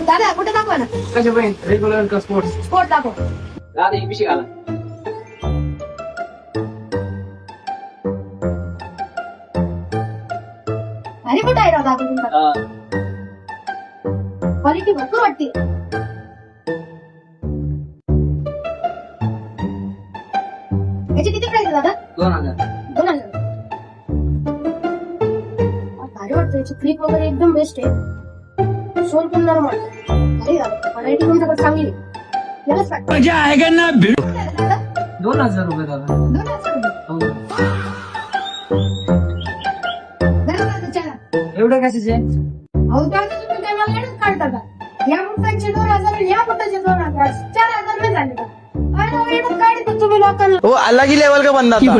दादा कुठे दाखवा ना. कशा बहीण रेग्युलर का स्पोर्ट्स? स्पोर्ट दाखव. दादा ही पिशी घाला. अरे कुठे आहे दादा तुमचा? क्वालिटी भरपूर वाटते. याची किती प्राइस आहे दादा? 2000. 2000. भारी वाटतं. याची क्लिप वगैरे एकदम बेस्ट आहे. सोल पण नरम वाटतं. अरे दादा क्वालिटी तुमच्याकडे चांगली आहे. यालाच वाटतं. मजा आएगा ना दादा 2000 रुपये दादा. 2000 रुपये. दादा चला. एवढं कशाचे? अहो दादा तुम्ही काय मला येणंच काढता का? या बुटाचे 2000 आणि या बुटाचे 2000 4000 नाही झाले का? अरे येणंच काढता तुम्ही लोकांना. वो अलग ही लेवल का बंदा था।